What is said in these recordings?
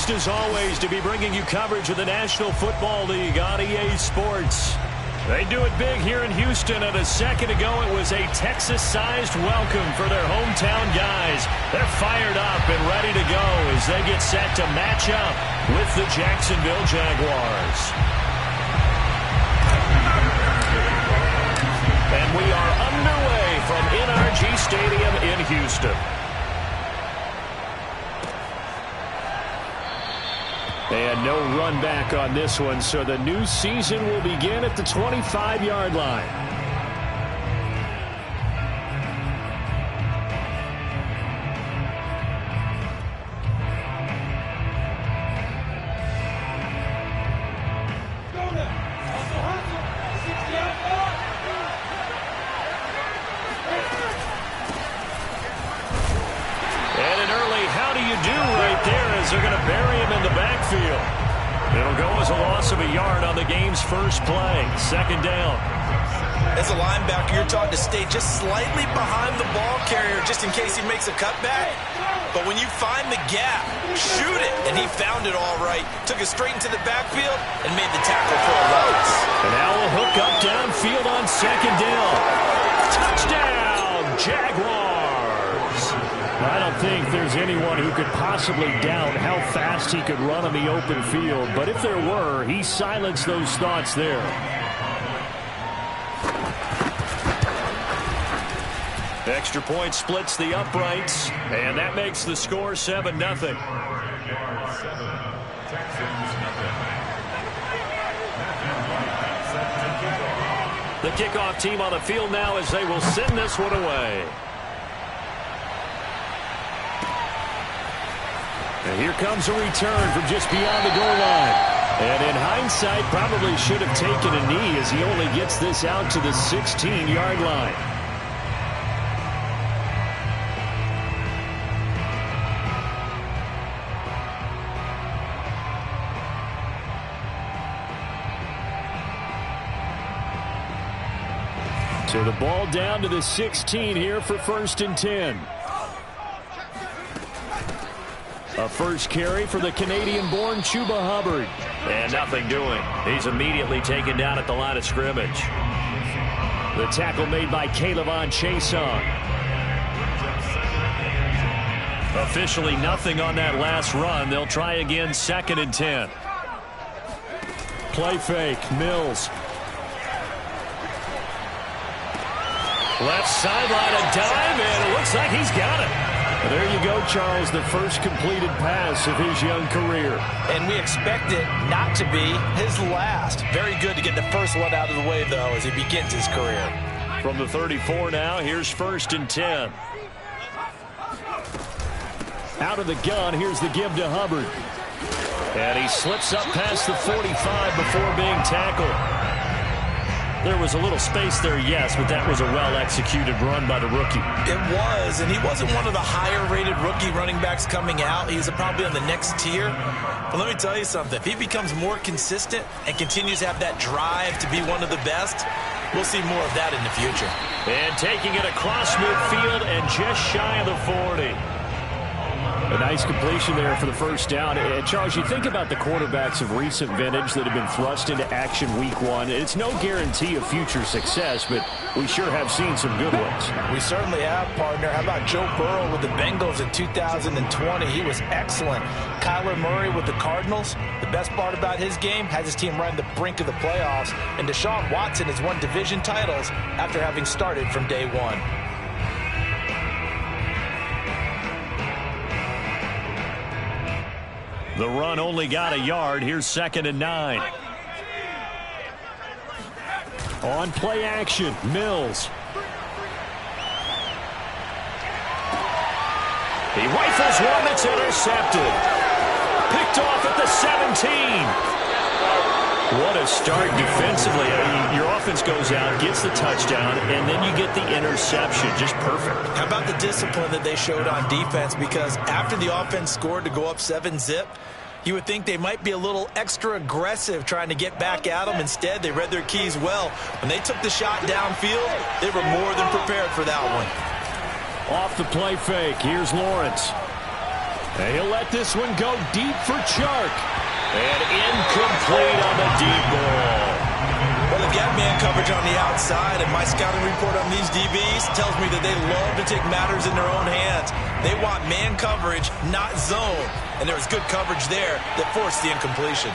Pleased as always to be bringing you coverage of the National Football League on EA Sports. They do it big here in Houston, and a second ago it was a Texas-sized welcome for their hometown guys. They're fired up and ready to go as they get set to match up with the Jacksonville Jaguars. And we are underway from NRG Stadium in Houston. And no run back on this one, so the new season will begin at the 25-yard line. And an early how do you do right there as they're going to bury him in the backfield. It'll go as a loss of a yard on the game's first play. Second down. As a linebacker, you're taught to stay just slightly behind the ball carrier just in case he makes a cutback. But when you find the gap, shoot it. And he found it all right. Took it straight into the backfield and made the tackle for a loss. And now a hook up downfield on second down. Touchdown, Jaguars. I don't think there's anyone who could possibly doubt how fast he could run on the open field. But if there were, he silenced those thoughts there. Extra point splits the uprights, and that makes the score 7-0. The kickoff team on the field now as they will send this one away. And here comes a return from just beyond the goal line. And in hindsight, probably should have taken a knee as he only gets this out to the 16-yard line. So the ball down to the 16 here for 1st and 10. A first carry for the Canadian-born Chuba Hubbard. And nothing doing. He's immediately taken down at the line of scrimmage. The tackle made by Calebon Chason. Officially nothing on that last run. They'll try again 2nd and 10. Play fake. Mills. Left sideline a dime, and it looks like he's got it. There you go, Charles, the first completed pass of his young career. And we expect it not to be his last. Very good to get the first one out of the way, though, as he begins his career. From the 34 now, here's 1st and 10. Out of the gun, here's the give to Hubbard. And he slips up past the 45 before being tackled. There was a little space there, yes, but that was a well-executed run by the rookie. It was, and he wasn't one of the higher-rated rookie running backs coming out. He's probably on the next tier. But let me tell you something. If he becomes more consistent and continues to have that drive to be one of the best, we'll see more of that in the future. And taking it across midfield and just shy of the 40. A nice completion there for the first down. And Charles, you think about the quarterbacks of recent vintage that have been thrust into action week one. It's no guarantee of future success, but we sure have seen some good ones. We certainly have, partner. How about Joe Burrow with the Bengals in 2020? He was excellent. Kyler Murray with the Cardinals. The best part about his game has his team right on the brink of the playoffs. And Deshaun Watson has won division titles after having started from day one. The run only got a yard. Here's 2nd and 9. On play action, Mills. He rifles one that's intercepted. Picked off at the 17. What a start defensively. I mean, your offense goes out, gets the touchdown, and then you get the interception. Just perfect. How about the discipline that they showed on defense? Because after the offense scored to go up 7-zip, you would think they might be a little extra aggressive trying to get back at them. Instead, they read their keys well. When they took the shot downfield, they were more than prepared for that one. Off the play fake. Here's Lawrence. And he'll let this one go deep for Chark. And incomplete on the deep ball. Well, they've got man coverage on the outside, and my scouting report on these DBs tells me that they love to take matters in their own hands. They want man coverage, not zone. And there was good coverage there that forced the incompletion.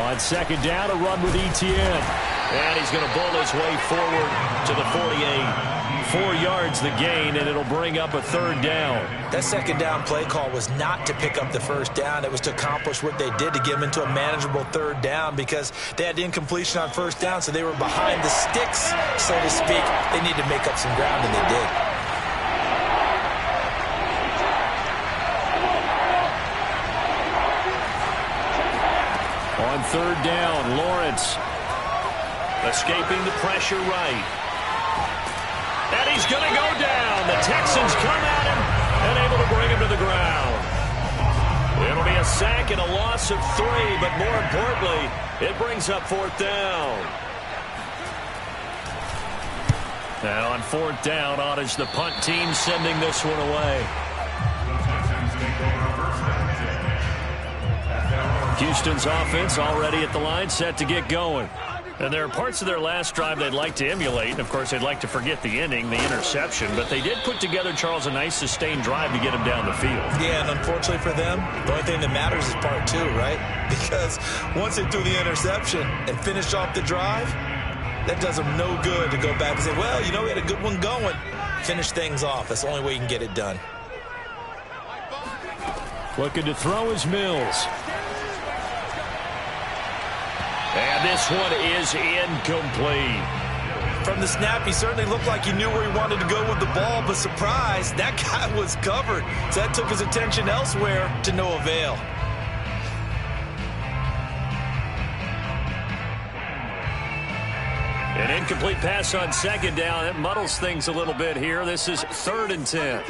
On second down, a run with Etienne. And he's going to bull his way forward to the 48. 4 yards the gain, and it'll bring up a third down. That second down play call was not to pick up the first down. It was to accomplish what they did to get them into a manageable third down because they had incompletion on first down, so they were behind the sticks, so to speak. They need to make up some ground, and they did. On third down, Lawrence escaping the pressure right. And he's going to go down. The Texans come at him and able to bring him to the ground. It'll be a sack and a loss of 3, but more importantly, it brings up fourth down. And on fourth down, on is the punt team sending this one away. Houston's offense already at the line, set to get going. And there are parts of their last drive they'd like to emulate. Of course, they'd like to forget the ending, the interception. But they did put together, Charles, a nice sustained drive to get him down the field. Yeah, and unfortunately for them, the only thing that matters is part 2, right? Because once they threw the interception and finished off the drive, that does them no good to go back and say, well, you know, we had a good one going. Finish things off. That's the only way you can get it done. Looking to throw is Mills. And this one is incomplete. From the snap, he certainly looked like he knew where he wanted to go with the ball, but surprise, that guy was covered. So that took his attention elsewhere to no avail. An incomplete pass on second down. It muddles things a little bit here. This is 3rd and 10.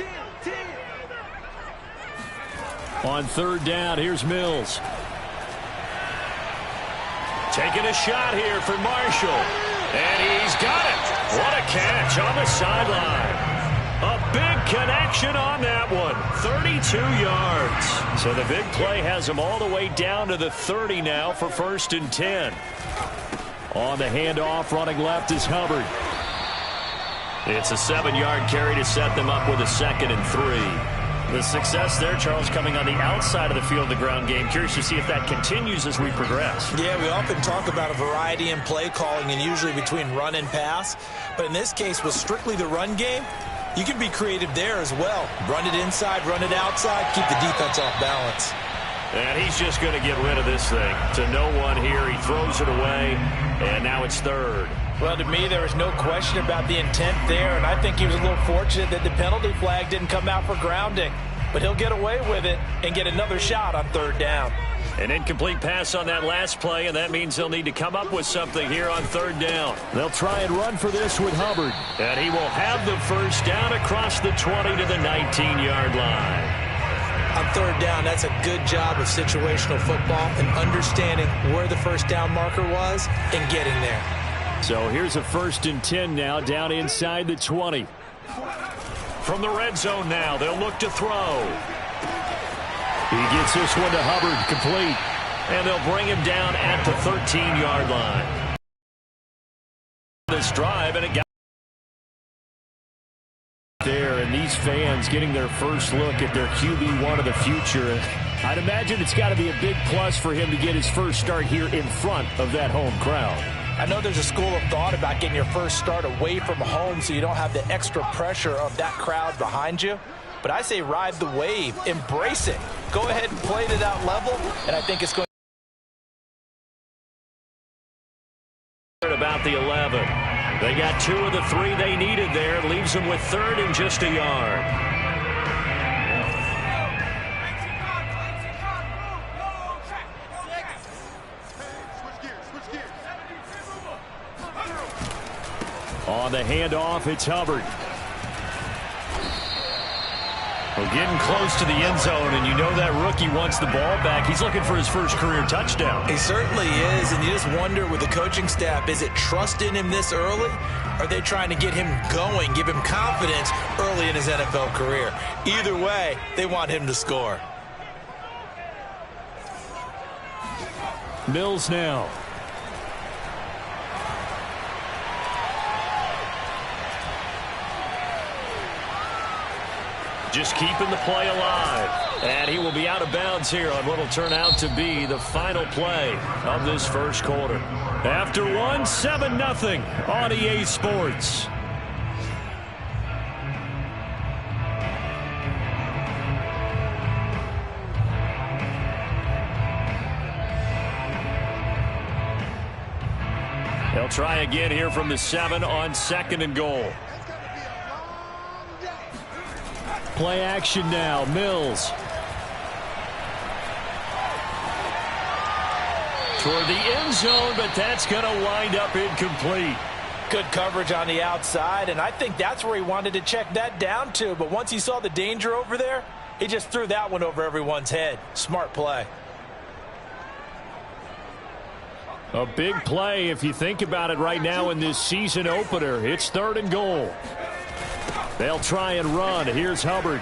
On third down, here's Mills. Taking a shot here for Marshall. And he's got it. What a catch on the sideline. A big connection on that one. 32 yards. So the big play has him all the way down to the 30 now for 1st and 10. On the handoff, running left is Hubbard. It's a 7-yard carry to set them up with a 2nd and 3. The success there, Charles, coming on the outside of the field, the ground game. Curious to see if that continues as we progress. Yeah, we often talk about a variety in play calling and usually between run and pass. But in this case, with strictly the run game, you can be creative there as well. Run it inside, run it outside, keep the defense off balance. And he's just going to get rid of this thing. To no one here, he throws it away, and now it's 3rd. Well, to me, there was no question about the intent there, and I think he was a little fortunate that the penalty flag didn't come out for grounding. But he'll get away with it and get another shot on 3rd down. An incomplete pass on that last play, and that means they'll need to come up with something here on 3rd down. They'll try and run for this with Hubbard. And he will have the first down across the 20 to the 19-yard line. On 3rd down, that's a good job of situational football and understanding where the first down marker was and getting there. So here's a 1st and 10 now, down inside the 20. From the red zone now, they'll look to throw. He gets this one to Hubbard, complete. And they'll bring him down at the 13-yard line. This drive, and it got there, and these fans getting their first look at their QB1 of the future. I'd imagine it's got to be a big plus for him to get his first start here in front of that home crowd. I know there's a school of thought about getting your first start away from home so you don't have the extra pressure of that crowd behind you. But I say ride the wave, embrace it. Go ahead and play to that level, and I think it's going to about the 11. They got 2 of the 3 they needed there. Leaves them with 3rd and just a yard. On the handoff, it's Hubbard. Well, getting close to the end zone, and you know that rookie wants the ball back. He's looking for his first career touchdown. He certainly is, and you just wonder with the coaching staff, is it trust in him this early? Or are they trying to get him going, give him confidence early in his NFL career? Either way, they want him to score. Mills now. Just keeping the play alive. And he will be out of bounds here on what will turn out to be the final play of this first quarter. After one, 7-0 on EA Sports. They'll try again here from the 7 on 2nd and goal. Play action now. Mills. Toward the end zone, but that's going to wind up incomplete. Good coverage on the outside, and I think that's where he wanted to check that down to. But once he saw the danger over there, he just threw that one over everyone's head. Smart play. A big play if you think about it right now in this season opener. It's 3rd and goal. They'll try and run. Here's Hubbard.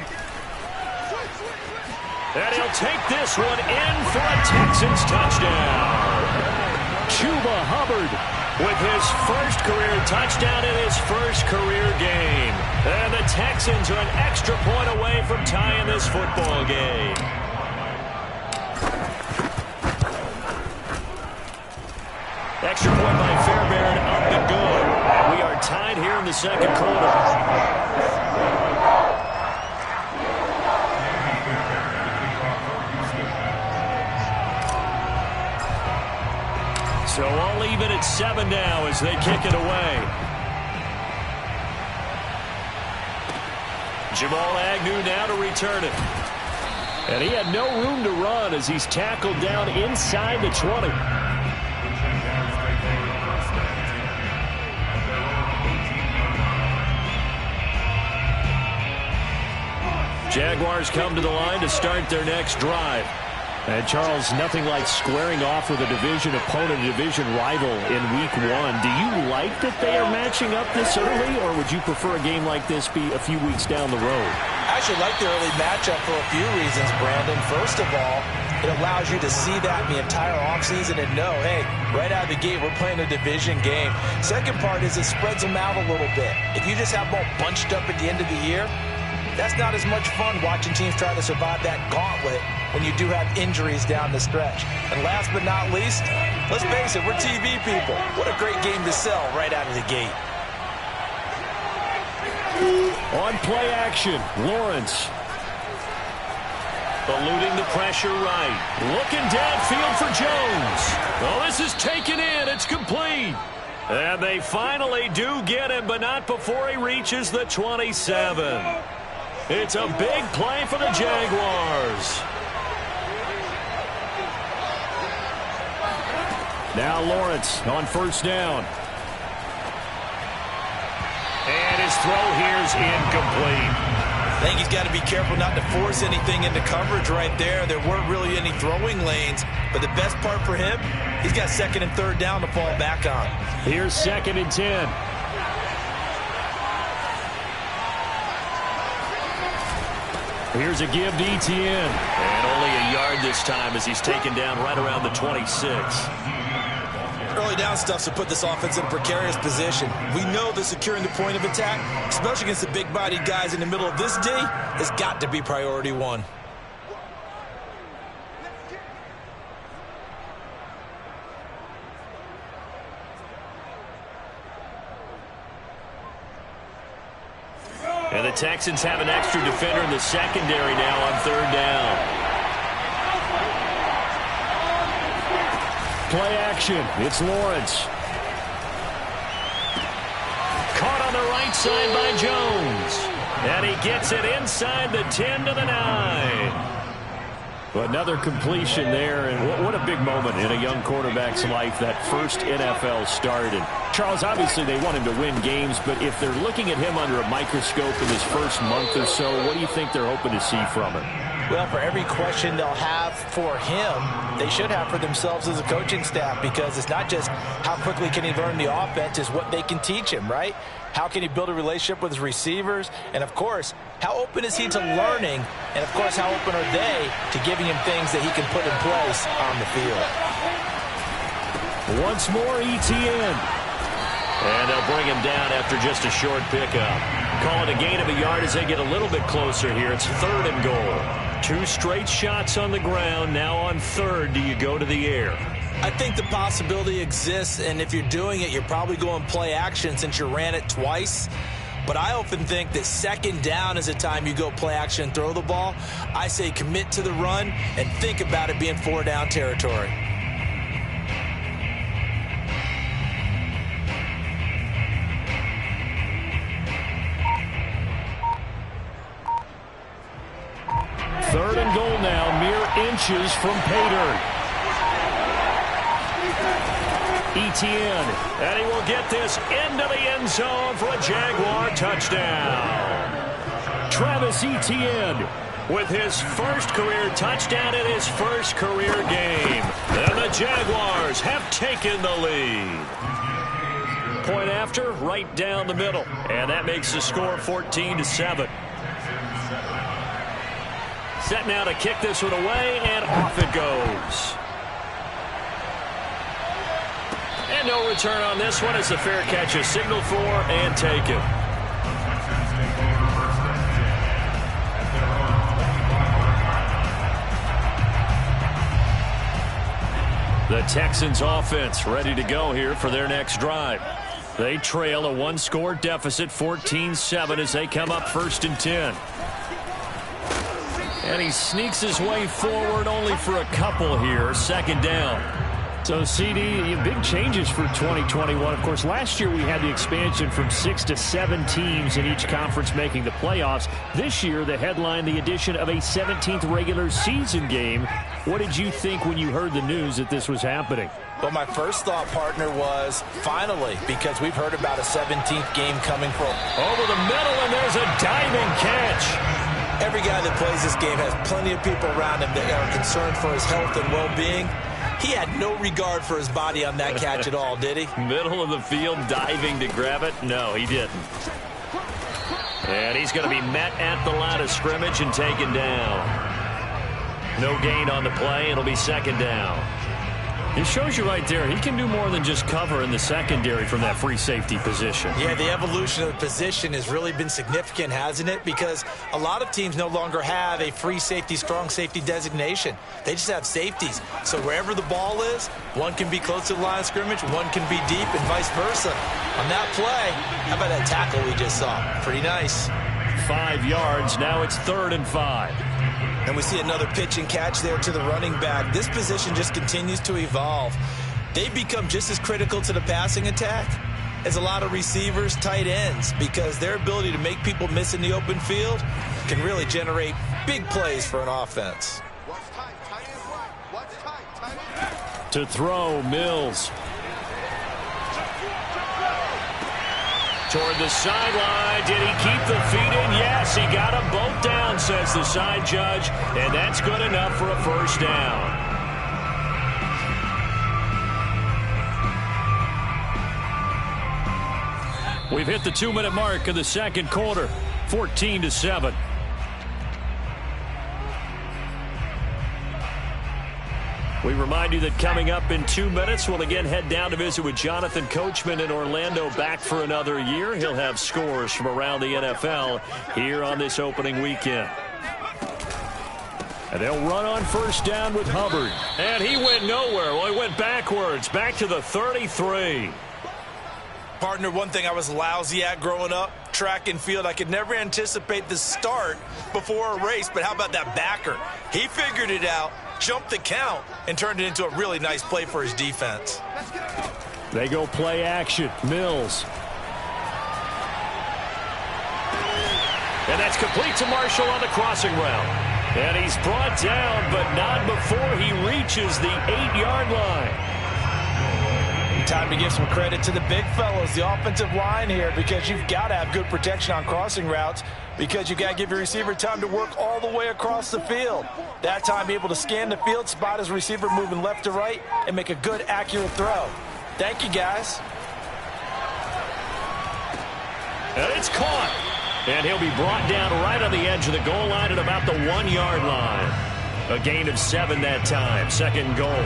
And he'll take this one in for a Texans touchdown. Chuba Hubbard with his first career touchdown in his first career game. And the Texans are an extra point away from tying this football game. Extra point by Fairbairn, up and good. And we are tied here in the second quarter. So all even at 7 now as they kick it away. Jamal Agnew now to return it. And he had no room to run as he's tackled down inside the 20. Jaguars come to the line to start their next drive. And, Charles, nothing like squaring off with a division opponent, a division rival in Week 1. Do you like that they are matching up this early, or would you prefer a game like this be a few weeks down the road? I actually like the early matchup for a few reasons, Brandon. First of all, it allows you to see that in the entire offseason and know, hey, right out of the gate, we're playing a division game. Second part is it spreads them out a little bit. If you just have them all bunched up at the end of the year, that's not as much fun watching teams try to survive that gauntlet when you do have injuries down the stretch. And last but not least, let's face it, we're TV people. What a great game to sell right out of the gate. On play action, Lawrence. Eluding the pressure right. Looking downfield for Jones. Well, this is taken in. It's complete. And they finally do get him, but not before he reaches the 27. It's a big play for the Jaguars. Now Lawrence on first down. And his throw here's incomplete. I think he's got to be careful not to force anything into coverage right there. There weren't really any throwing lanes. But the best part for him, he's got 2nd and 3rd down to fall back on. Here's 2nd and 10. Here's a give to Etienne. And only a yard this time as he's taken down right around the 26. Early down stuff to put this offense in a precarious position. We know that securing the point of attack, especially against the big-bodied guys in the middle of this D, has got to be priority one. And the Texans have an extra defender in the secondary now on 3rd down. Play action. It's Lawrence. Caught on the right side by Jones. And he gets it inside the 10 to the 9. Another completion there, and what a big moment in a young quarterback's life, that first NFL start. And Charles, obviously they want him to win games, but if they're looking at him under a microscope in his first month or so, what do you think they're hoping to see from him? Well, for every question they'll have for him, they should have for themselves as a coaching staff, because it's not just how quickly can he learn the offense, it's what they can teach him, right? How can he build a relationship with his receivers? And, of course, how open is he to learning? And, of course, how open are they to giving him things that he can put in place on the field? Once more, ETN. And they'll bring him down after just a short pickup. Call it a gain of a yard as they get a little bit closer here. It's 3rd and goal. 2 straight shots on the ground. Now on 3rd, do you go to the air? I think the possibility exists, and if you're doing it, you're probably going play action since you ran it twice. But I often think that 2nd down is the time you go play action and throw the ball. I say commit to the run and think about it being 4-down territory. Third and goal now, mere inches from pay dirt. ETN, and he will get this into the end zone for a Jaguar touchdown. Travis Etienne with his first career touchdown in his first career game. And the Jaguars have taken the lead. Point after, right down the middle. And that makes the score 14-7. Set now to kick this one away, and off it goes. And no return on this one. It's a fair catch, a signal for, and taken. The Texans offense ready to go here for their next drive. They trail a 1-score deficit, 14-7, as they come up 1st and 10. And he sneaks his way forward only for a couple here. 2nd down. So, CD, big changes for 2021. Of course, last year we had the expansion from 6 to 7 teams in each conference making the playoffs. This year, the headline, the addition of a 17th regular season game. What did you think when you heard the news that this was happening? Well, my first thought, partner, was finally, because we've heard about a 17th game coming from over the middle, and there's a diving catch. Every guy that plays this game has plenty of people around him that are concerned for his health and well-being. He had no regard for his body on that catch at all, did he? Middle of the field, diving to grab it? No, he didn't. And he's going to be met at the line of scrimmage and taken down. No gain on the play. It'll be 2nd down. It shows you right there, he can do more than just cover in the secondary from that free safety position. Yeah, the evolution of the position has really been significant, hasn't it? Because a lot of teams no longer have a free safety, strong safety designation. They just have safeties. So wherever the ball is, one can be close to the line of scrimmage, one can be deep, and vice versa. On that play, how about that tackle we just saw? Pretty nice. 5 yards. Now it's 3rd and 5. And we see another pitch and catch there to the running back. This position just continues to evolve. They become just as critical to the passing attack as a lot of receivers, tight ends, because their ability to make people miss in the open field can really generate big plays for an offense. To throw, Mills. Toward the sideline. Did he keep the feet in? Yes, he got them both down, says the side judge. And that's good enough for a 1st down. We've hit the 2-minute mark of the 2nd quarter. 14-7. We remind you that coming up in 2 minutes, we'll again head down to visit with Jonathan Coachman in Orlando, back for another year. He'll have scores from around the NFL here on this opening weekend. And they'll run on 1st down with Hubbard. And he went nowhere. Well, he went backwards, back to the 33. Partner, one thing I was lousy at growing up, track and field, I could never anticipate the start before a race, but how about that backer? He figured it out, jumped the count, and turned it into a really nice play for his defense. They go play action. Mills. And that's complete to Marshall on the crossing route. And he's brought down, but not before he reaches the 8-yard line. Time to give some credit to the big fellows, the offensive line here, because you've got to have good protection on crossing routes, because you've got to give your receiver time to work all the way across the field. That time, be able to scan the field, spot his receiver moving left to right, and make a good, accurate throw. Thank you, guys. And it's caught. And he'll be brought down right on the edge of the goal line at about the 1-yard line. A gain of 7 that time. 2nd and goal.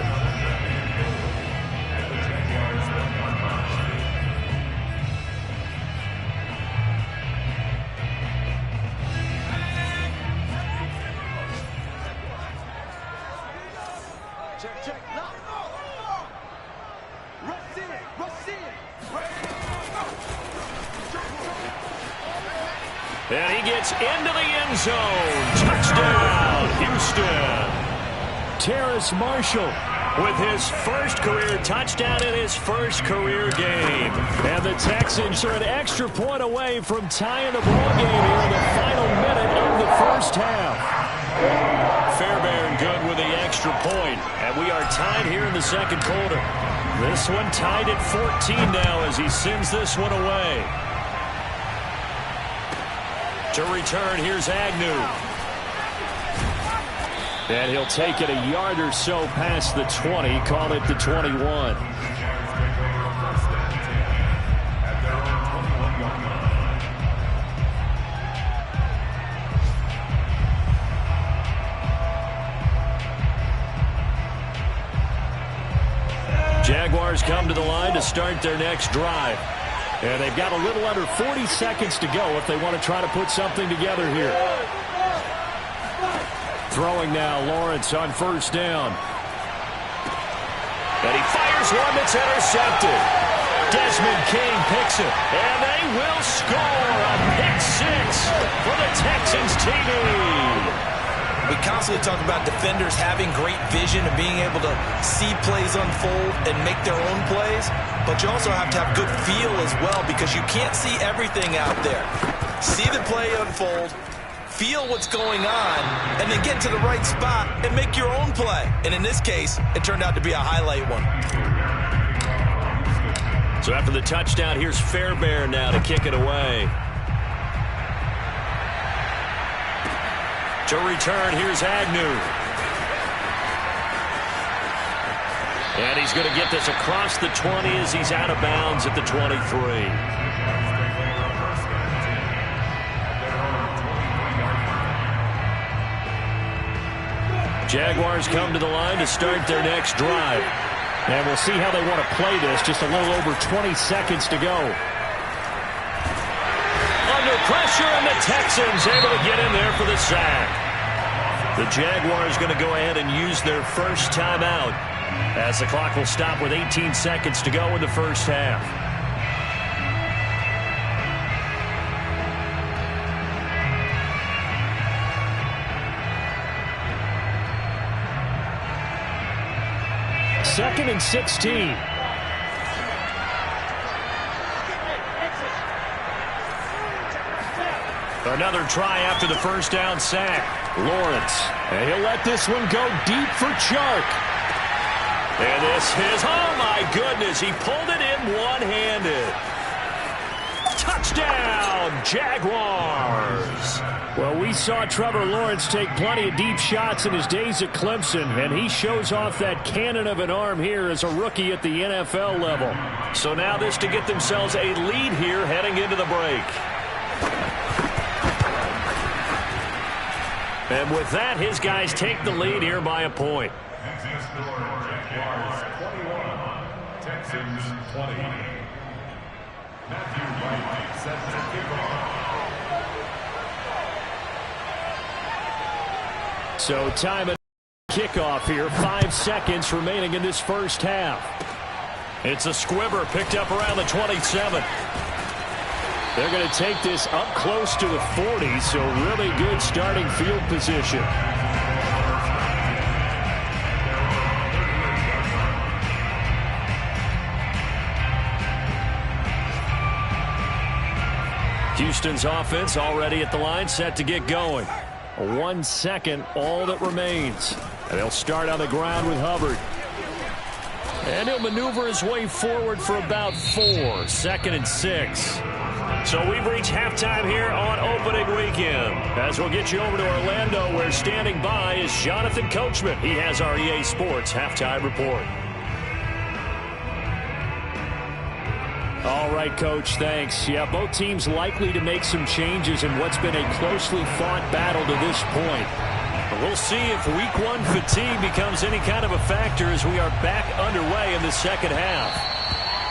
And he gets into the end zone. Touchdown, Houston. Terrace Marshall with his first career touchdown in his first career game. And the Texans are an extra point away from tying the ball game here in the final minute of the first half. Fairbairn good with the extra point. And we are tied here in the second quarter. This one tied at 14 now as he sends this one away. To return, here's Agnew. And he'll take it a yard or so past the 20, call it the 21. Jaguars come to the line to start their next drive. And they've got a little under 40 seconds to go if they want to try to put something together here. Throwing now, Lawrence on first down. And he fires one that's intercepted. Desmond King picks it. And they will score a pick 6 for the Texans TV. We constantly talk about defenders having great vision and being able to see plays unfold and make their own plays. But you also have to have good feel as well, because you can't see everything out there. See the play unfold, feel what's going on, and then get to the right spot and make your own play. And in this case, it turned out to be a highlight one. So after the touchdown, here's Fairbairn now to kick it away. To return, here's Agnew. And he's going to get this across the 20 as he's out of bounds at the 23. Jaguars come to the line to start their next drive. And we'll see how they want to play this. Just a little over 20 seconds to go. Under pressure, and the Texans able to get in there for the sack. The Jaguars going to go ahead and use their first timeout, as the clock will stop with 18 seconds to go in the first half. Second and 16. Another try after the first down sack. Lawrence. And he'll let this one go deep for Chark. And this is, oh my goodness, he pulled it in one-handed. Touchdown, Jaguars. Well, we saw Trevor Lawrence take plenty of deep shots in his days at Clemson, and he shows off that cannon of an arm here as a rookie at the NFL level. So now this to get themselves a lead here heading into the break. And with that, his guys take the lead here by a point. Texans 20. Matthew White set to kickoff. So time at kickoff here. 5 seconds remaining in this first half. It's a squibber picked up around the 27. They're going to take this up close to the 40, so really good starting field position. Houston's offense already at the line, set to get going. 1 second, all that remains. And they'll start on the ground with Hubbard. And he'll maneuver his way forward for about 4. 2nd and 6. So we've reached halftime here on opening weekend. As we'll get you over to Orlando, where standing by is Jonathan Coachman. He has our EA Sports halftime report. All right, Coach, thanks. Yeah, both teams likely to make some changes in what's been a closely fought battle to this point. We'll see if week 1 fatigue becomes any kind of a factor as we are back underway in the second half.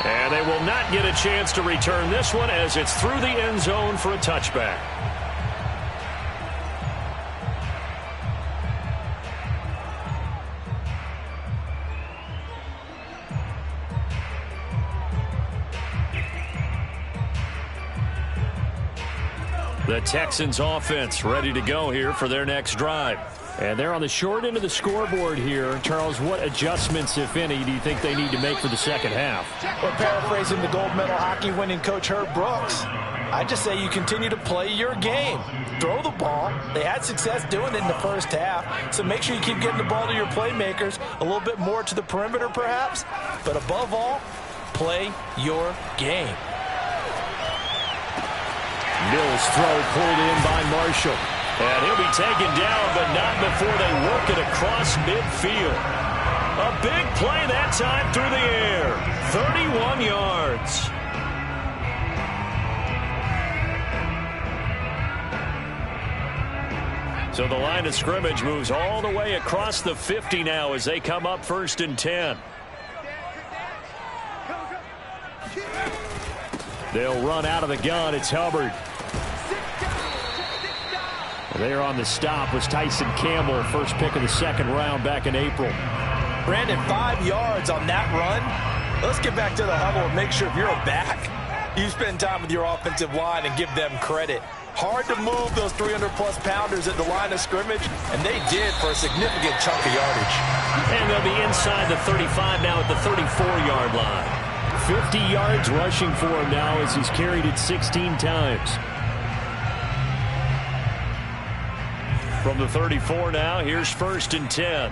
And they will not get a chance to return this one as it's through the end zone for a touchback. The Texans offense ready to go here for their next drive. And they're on the short end of the scoreboard here. Charles, what adjustments, if any, do you think they need to make for the second half? Well, paraphrasing the gold medal hockey winning coach Herb Brooks, I just say you continue to play your game. Throw the ball. They had success doing it in the first half, so make sure you keep getting the ball to your playmakers, a little bit more to the perimeter perhaps, but above all, play your game. Mills' throw pulled in by Marshall. And he'll be taken down, but not before they work it across midfield. A big play that time through the air. 31 yards. So the line of scrimmage moves all the way across the 50 now as they come up 1st and 10. They'll run out of the gun. It's Hubbard. There on the stop was Tyson Campbell, first pick of the 2nd round back in April. Brandon, 5 yards on that run. Let's get back to the huddle and make sure if you're a back, you spend time with your offensive line and give them credit. Hard to move those 300-plus pounders at the line of scrimmage, and they did for a significant chunk of yardage. And they'll be inside the 35 now at the 34-yard line. 50 yards rushing for him now as he's carried it 16 times. From the 34 now, here's 1st and 10.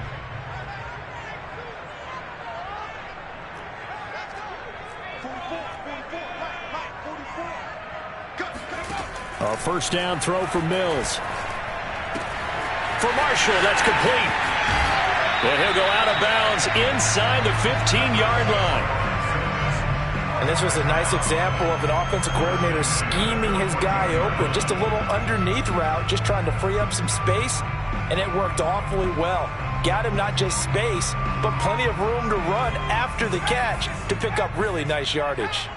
A first down throw for Mills. For Marshall, that's complete. And he'll go out of bounds inside the 15-yard line. And this was a nice example of an offensive coordinator scheming his guy open. Just a little underneath route, just trying to free up some space, and it worked awfully well. Got him not just space, but plenty of room to run after the catch to pick up really nice yardage.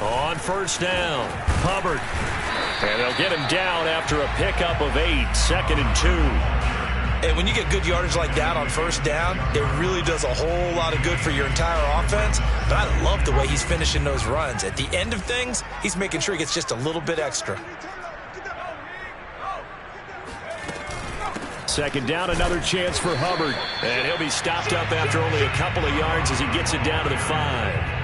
On 1st down, Hubbard. And they'll get him down after a pickup of 8, 2nd and 2. And when you get good yardage like that on 1st down, it really does a whole lot of good for your entire offense. But I love the way he's finishing those runs. At the end of things, he's making sure he gets just a little bit extra. 2nd down, another chance for Hubbard. And he'll be stopped up after only a couple of yards as he gets it down to the 5.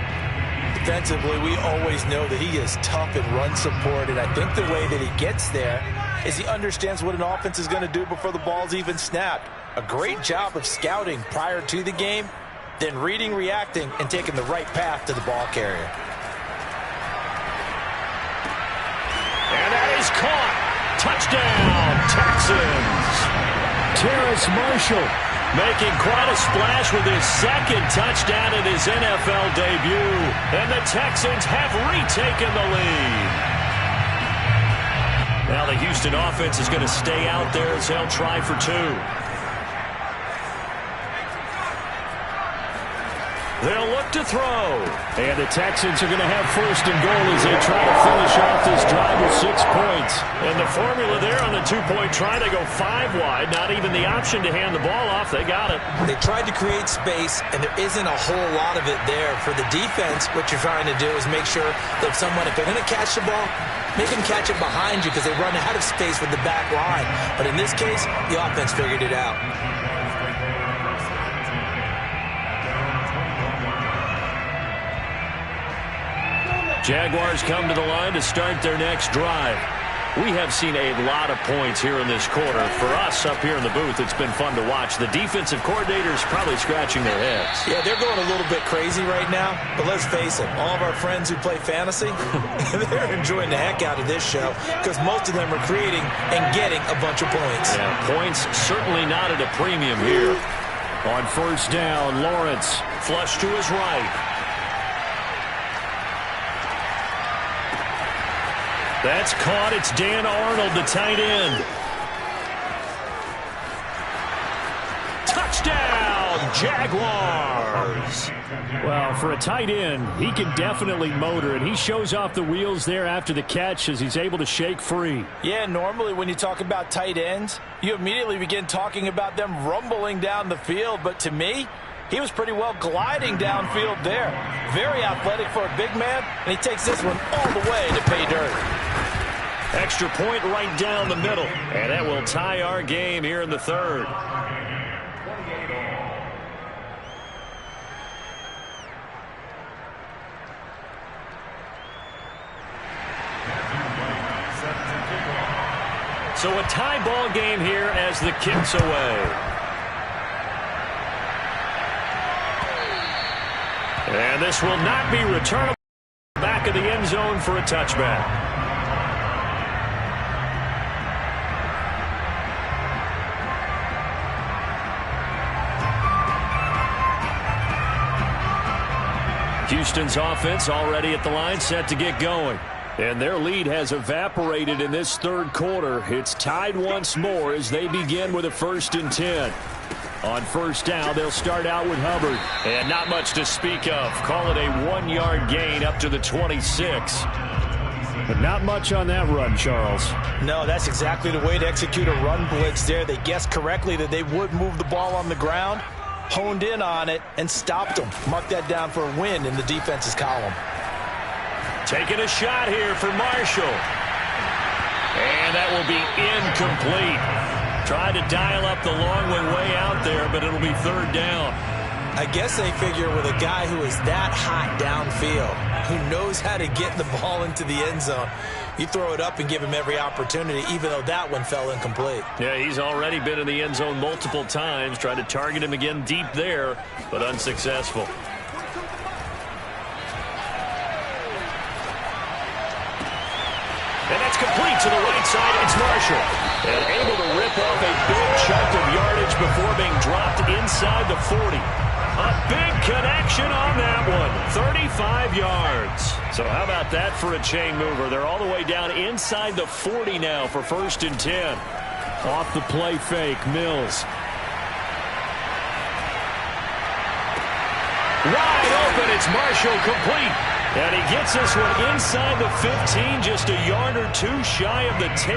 Defensively, we always know that he is tough in run support, and I think the way that he gets there is he understands what an offense is going to do before the ball's even snapped. A great job of scouting prior to the game, then reading, reacting, and taking the right path to the ball carrier. And that is caught. Touchdown, Texans. Terrace Marshall making quite a splash with his 2nd touchdown in his NFL debut. And the Texans have retaken the lead. Now the Houston offense is going to stay out there as they'll try for 2. They'll look to throw. And the Texans are going to have 1st and goal as they try to finish off this drive with 6 points. And the formula there on the 2-point try, they go 5 wide. Not even the option to hand the ball off. They got it. They tried to create space, and there isn't a whole lot of it there. For the defense, what you're trying to do is make sure that if they're going to catch the ball, make them catch it behind you because they run out of space with the back line. But in this case, the offense figured it out. Jaguars come to the line to start their next drive. We have seen a lot of points here in this quarter. For us up here in the booth, it's been fun to watch. The defensive coordinators probably scratching their heads. Yeah, they're going a little bit crazy right now. But let's face it, all of our friends who play fantasy, they're enjoying the heck out of this show because most of them are creating and getting a bunch of points. Yeah, points certainly not at a premium here. On first down, Lawrence flush to his right. That's caught. It's Dan Arnold, the tight end. Touchdown, Jaguars. Well, for a tight end, he can definitely motor, and he shows off the wheels there after the catch as he's able to shake free. Yeah, normally when you talk about tight ends, you immediately begin talking about them rumbling down the field. But to me, he was pretty well gliding downfield there. Very athletic for a big man, and he takes this one all the way to pay dirt. Extra point right down the middle. And that will tie our game here in the third. So a tie ball game here as the kick's away. And this will not be returnable. Back of the end zone for a touchback. Houston's offense already at the line, set to get going. And their lead has evaporated in this third quarter. It's tied once more as they begin with a 1st and 10. On first down, they'll start out with Hubbard. And not much to speak of. Call it a 1-yard gain up to the 26. But not much on that run, Charles. No, that's exactly the way to execute a run blitz there. They guessed correctly that they would move the ball on the ground, honed in on it, and stopped them. Mark that down for a win in the defense's column. Taking a shot here for Marshall. And that will be incomplete. Tried to dial up the long way out there, but it'll be third down. I guess they figure with a guy who is that hot downfield, who knows how to get the ball into the end zone, you throw it up and give him every opportunity, even though that one fell incomplete. Yeah, he's already been in the end zone multiple times. Tried to target him again deep there, but unsuccessful. And that's complete to the right side. It's Marshall. And able to rip off a big chunk of yardage before being dropped inside the 40. A big connection on that one. 35 yards. So how about that for a chain mover? They're all the way down inside the 40 now for 1st and 10. Off the play fake, Mills. Wide open, it's Marshall, complete. And he gets this one inside the 15, just a yard or two shy of the 10.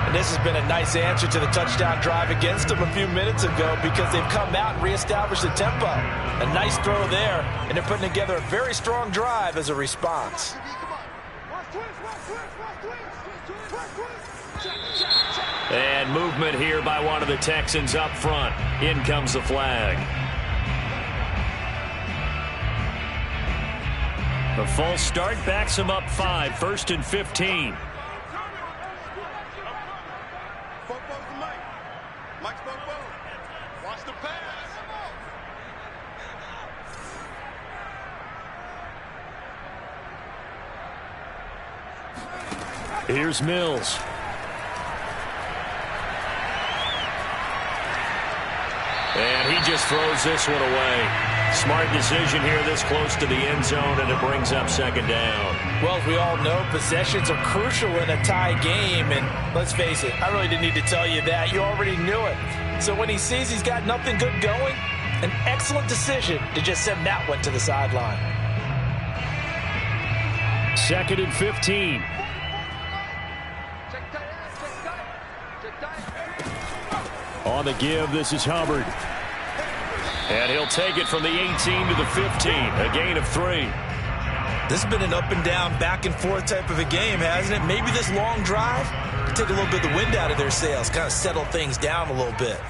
And this has been a nice answer to the touchdown drive against them a few minutes ago because they've come out and reestablished the tempo. A nice throw there, and they're putting together a very strong drive as a response. And movement here by one of the Texans up front. In comes the flag. The false start backs him up 5, 1st and 15. Here's Mills. And he just throws this one away. Smart decision here this close to the end zone, and it brings up 2nd down. Well, as we all know, possessions are crucial in a tie game, and let's face it, I really didn't need to tell you that. You already knew it. So when he sees he's got nothing good going, an excellent decision to just send that one to the sideline. 2nd and 15. On the give, this is Hubbard. And he'll take it from the 18 to the 15, a gain of 3. This has been an up and down, back and forth type of a game, hasn't it? Maybe this long drive can take a little bit of the wind out of their sails, kind of settle things down a little bit.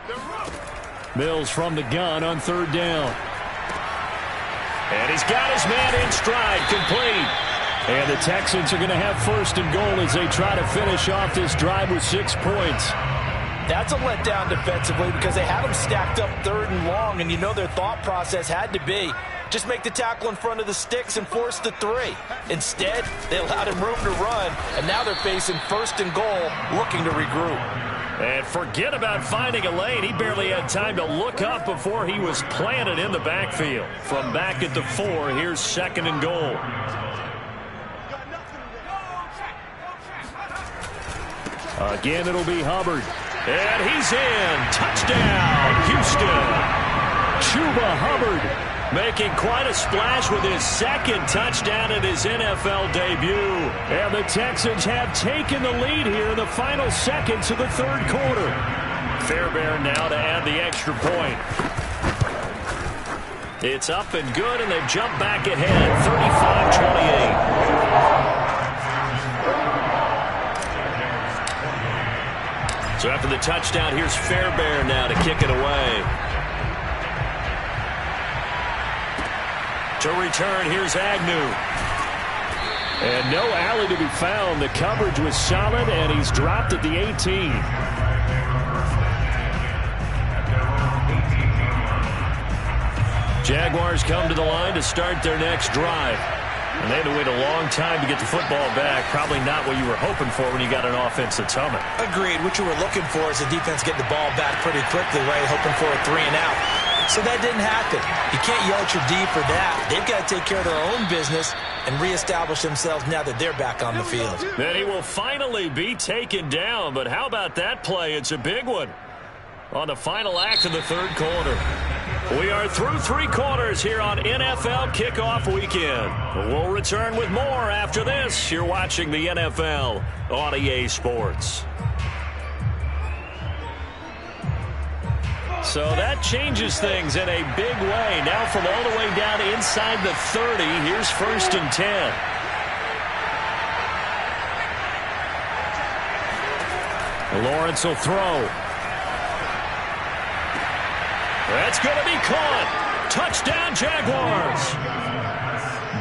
They're Mills from the gun on third down. And he's got his man in stride, complete. And the Texans are going to have first and goal as they try to finish off this drive with 6 points. That's a letdown defensively because they had them stacked up third and long, and you know their thought process had to be just make the tackle in front of the sticks and force the 3. Instead, they allowed him room to run, and now they're facing first and goal, looking to regroup. And forget about finding a lane. He barely had time to look up before he was planted in the backfield. From back at the 4, here's second and goal. Again, it'll be Hubbard. And he's in. Touchdown, Houston. Chuba Hubbard making quite a splash with his second touchdown in his NFL debut. And the Texans have taken the lead here in the final seconds of the third quarter. Fairbairn now to add the extra point. It's up and good, and they've jumped back ahead, 35-28. So after the touchdown, here's Fairbairn now to kick it away. To return, here's Agnew. And no alley to be found. The coverage was solid, and he's dropped at the 18. Jaguars come to the line to start their next drive. And they had to wait a long time to get the football back. Probably not what you were hoping for when you got an offense that's humming. Agreed. What you were looking for is the defense getting the ball back pretty quickly, right? Hoping for a 3 and out. So that didn't happen. You can't yell at your D for that. They've got to take care of their own business and reestablish themselves now that they're back on the field. Then he will finally be taken down. But how about that play? It's a big one on the final act of the third quarter. We are through 3 quarters here on NFL Kickoff Weekend. We'll return with more after this. You're watching the NFL on EA Sports. So that changes things in a big way. Now from all the way down inside the 30, here's first and 10. Lawrence will throw. That's going to be caught. Touchdown, Jaguars.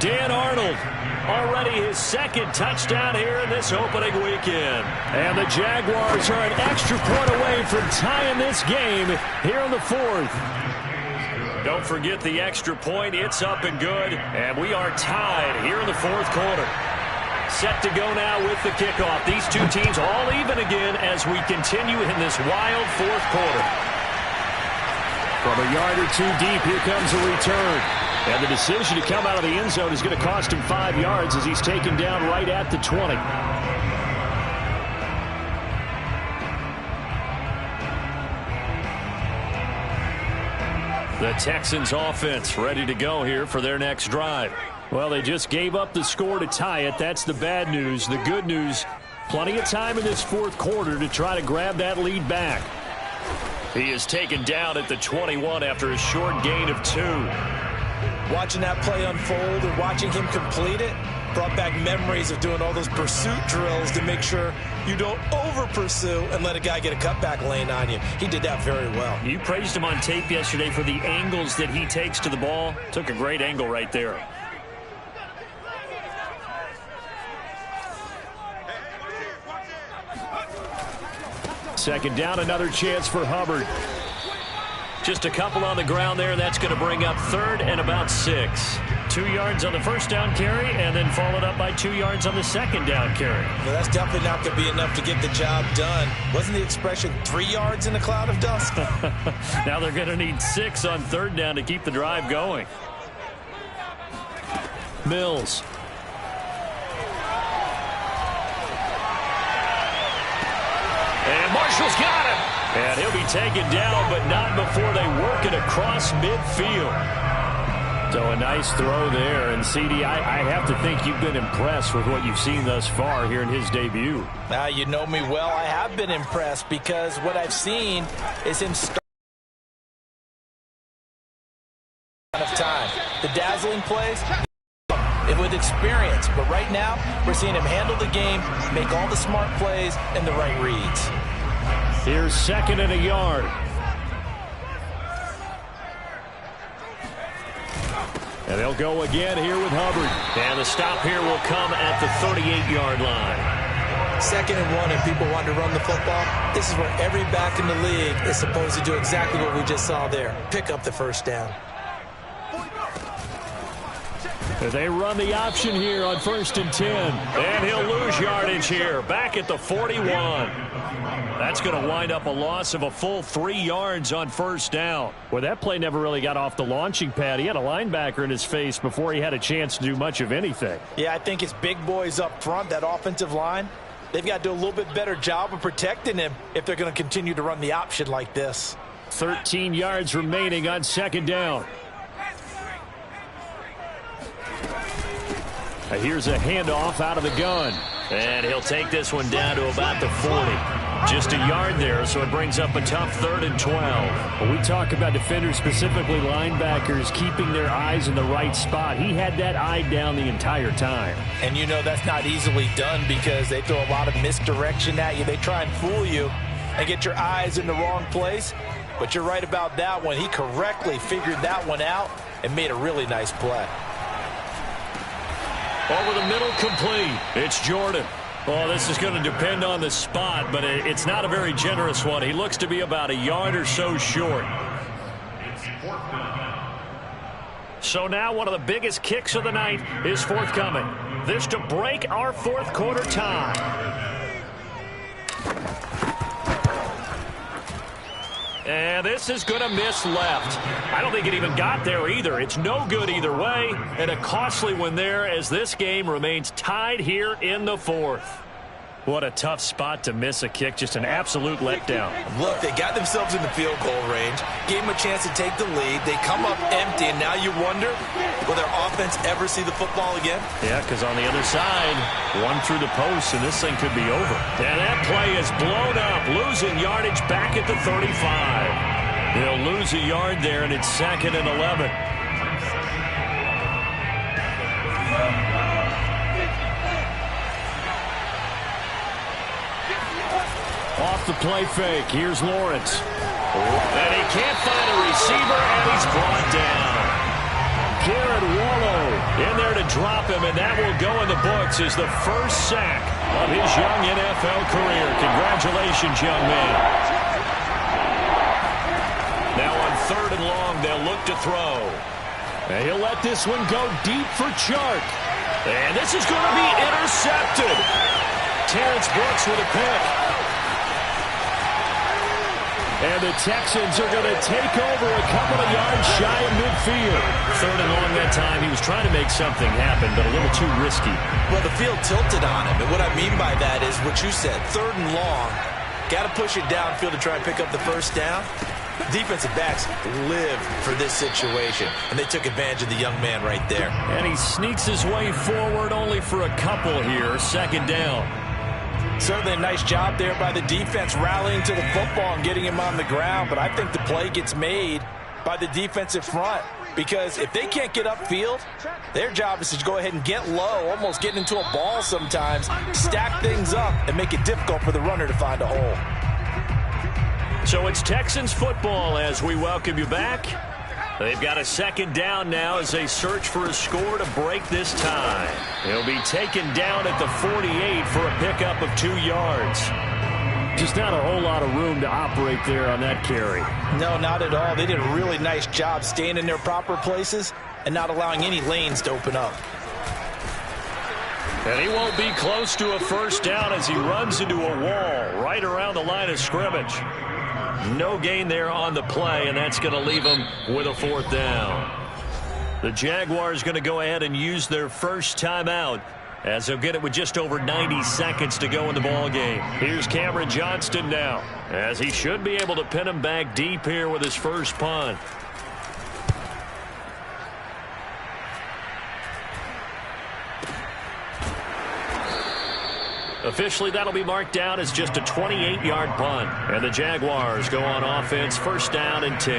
Dan Arnold, already his second touchdown here in this opening weekend. And the Jaguars are an extra point away from tying this game here in the 4th. Don't forget the extra point. It's up and good. And we are tied here in the 4th quarter. Set to go now with the kickoff. These two teams all even again as we continue in this wild 4th quarter. From a yard or 2 deep, here comes a return. And the decision to come out of the end zone is going to cost him 5 yards as he's taken down right at the 20. The Texans offense ready to go here for their next drive. Well, they just gave up the score to tie it. That's the bad news. The good news, plenty of time in this 4th quarter to try to grab that lead back. He is taken down at the 21 after a short gain of 2. Watching that play unfold and watching him complete it brought back memories of doing all those pursuit drills to make sure you don't over-pursue and let a guy get a cutback lane on you. He did that very well. You praised him on tape yesterday for the angles that he takes to the ball. Took a great angle right there. Second down, another chance for Hubbard. Just a couple on the ground there. That's going to bring up 3rd and about 6. 2 yards on the first down carry, and then followed up by 2 yards on the second down carry. Well, that's definitely not going to be enough to get the job done. Wasn't the expression 3 yards in a cloud of dust? Now they're going to need 6 on 3rd down to keep the drive going. Mills. And Marshall's got him. And he'll be taken down, but not before they work it across midfield. So a nice throw there. And, CD, I have to think you've been impressed with what you've seen thus far here in his debut. Now, you know me well. I have been impressed because what I've seen is him start of time. The dazzling plays with experience. But right now, we're seeing him handle the game, make all the smart plays, and the right reads. Here's 2nd and a yard. And they'll go again here with Hubbard. And the stop here will come at the 38-yard line. 2nd and 1 and people want to run the football. This is where every back in the league is supposed to do exactly what we just saw there. Pick up the first down. They run the option here on 1st and 10. And he'll lose yardage here. Back at the 41. That's going to wind up a loss of a full 3 yards on 1st down. Well, that play never really got off the launching pad. He had a linebacker in his face before he had a chance to do much of anything. Yeah, I think it's big boys up front, that offensive line. They've got to do a little bit better job of protecting him if they're going to continue to run the option like this. 13 yards remaining on 2nd down. Here's a handoff out of the gun. And he'll take this one down to about the 40. Just a yard there, so it brings up a tough 3rd and 12. When we talk about defenders, specifically linebackers, keeping their eyes in the right spot, he had that eye down the entire time. And you know that's not easily done because they throw a lot of misdirection at you. They try and fool you and get your eyes in the wrong place. But you're right about that one. He correctly figured that one out and made a really nice play. Over the middle, complete. It's Jordan. Well, this is going to depend on the spot, but it's not a very generous one. He looks to be about a yard or so short. So now one of the biggest kicks of the night is forthcoming. This to break our 4th quarter tie. And this is going to miss left. I don't think it even got there either. It's no good either way, and a costly one there as this game remains tied here in the 4th. What a tough spot to miss a kick. Just an absolute letdown. Look, they got themselves in the field goal range, gave them a chance to take the lead. They come up empty, and now you wonder, will their offense ever see the football again? Yeah, because on the other side, one through the post, and this thing could be over. And that play is blown up, losing yardage back at the 35. They'll lose a yard there, and it's 2nd and 11. Off the play fake. Here's Lawrence. And he can't find a receiver, and he's brought down. Garrett Wallow in there to drop him, and that will go in the books as the first sack of his young NFL career. Congratulations, young man. Now on 3rd and long, they'll look to throw. And he'll let this one go deep for Chark. And this is going to be intercepted. Terrence Brooks with a pick. And the Texans are going to take over a couple of yards shy of midfield. 3rd and long that time. He was trying to make something happen, but a little too risky. Well, the field tilted on him, and what I mean by that is what you said, 3rd and long. Got to push it downfield to try and pick up the first down. Defensive backs live for this situation, and they took advantage of the young man right there. And he sneaks his way forward only for a couple here. 2nd down. Certainly a nice job there by the defense rallying to the football and getting him on the ground, but I think the play gets made by the defensive front because if they can't get upfield, their job is to go ahead and get low, almost get into a ball sometimes, stack things up, and make it difficult for the runner to find a hole. So it's Texans football as we welcome you back. They've got a 2nd down now as they search for a score to break this tie. He'll be taken down at the 48 for a pickup of 2 yards. Just not a whole lot of room to operate there on that carry. No, not at all. They did a really nice job staying in their proper places and not allowing any lanes to open up. And he won't be close to a first down as he runs into a wall right around the line of scrimmage. No gain there on the play, and that's going to leave him with a 4th down. The Jaguars going to go ahead and use their first timeout as they'll get it with just over 90 seconds to go in the ball game. Here's Cameron Johnston now, as he should be able to pin him back deep here with his first punt. Officially, that'll be marked down as just a 28-yard punt. And the Jaguars go on offense, 1st down and 10.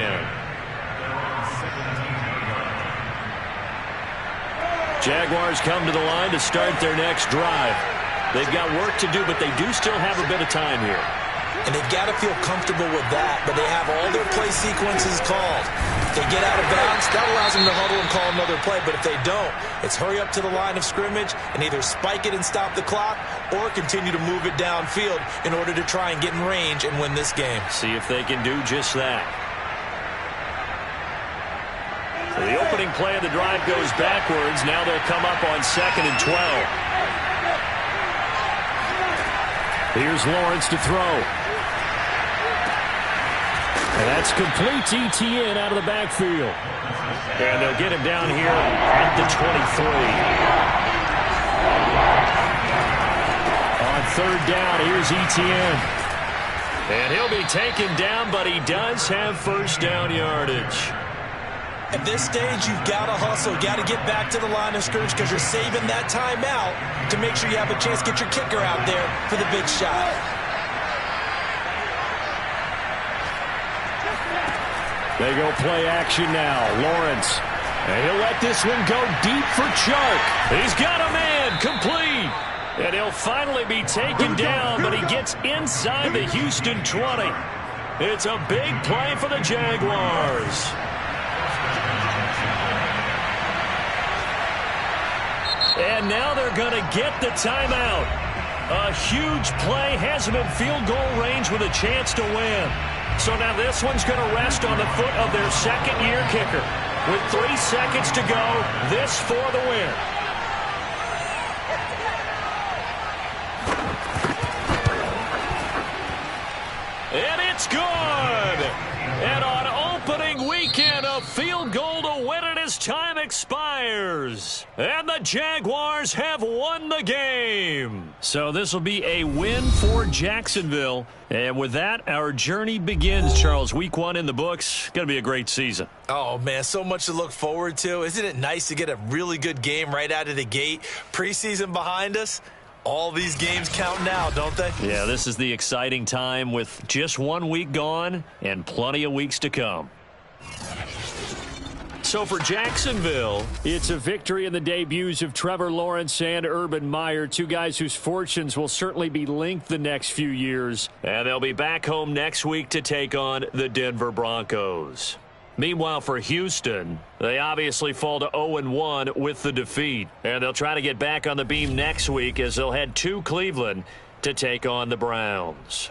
Jaguars come to the line to start their next drive. They've got work to do, but they do still have a bit of time here. And they've got to feel comfortable with that, but they have all their play sequences called. If they get out of bounds, that allows them to huddle and call another play. But if they don't, it's hurry up to the line of scrimmage and either spike it and stop the clock or continue to move it downfield in order to try and get in range and win this game. See if they can do just that. So the opening play of the drive goes backwards. Now they'll come up on 2nd and 12. Here's Lawrence to throw. And that's complete to ETN out of the backfield. And they'll get him down here at the 23. On 3rd down, here's ETN. And he'll be taken down, but he does have first down yardage. At this stage, you've got to hustle. Got to get back to the line of scrimmage because you're saving that timeout to make sure you have a chance to get your kicker out there for the big shot. They go play action now. Lawrence. And he'll let this one go deep for Chark. He's got a man complete. And he'll finally be taken down, but he gets inside the Houston 20. It's a big play for the Jaguars. And now they're going to get the timeout. A huge play has them in field goal range with a chance to win. So now this one's going to rest on the foot of their second-year kicker. With 3 seconds to go, this for the win. And it's good. And on opening weekend, a field goal to win it as time expires. And the Jaguars have won the game. So this will be a win for Jacksonville. And with that, our journey begins, Charles. Week 1 in the books. Going to be a great season. Oh, man, so much to look forward to. Isn't it nice to get a really good game right out of the gate? Preseason behind us. All these games count now, don't they? Yeah, this is the exciting time with just 1 week gone and plenty of weeks to come. So for Jacksonville, it's a victory in the debuts of Trevor Lawrence and Urban Meyer, 2 guys whose fortunes will certainly be linked the next few years. And they'll be back home next week to take on the Denver Broncos. Meanwhile, for Houston, they obviously fall to 0-1 with the defeat. And they'll try to get back on the beam next week as they'll head to Cleveland to take on the Browns.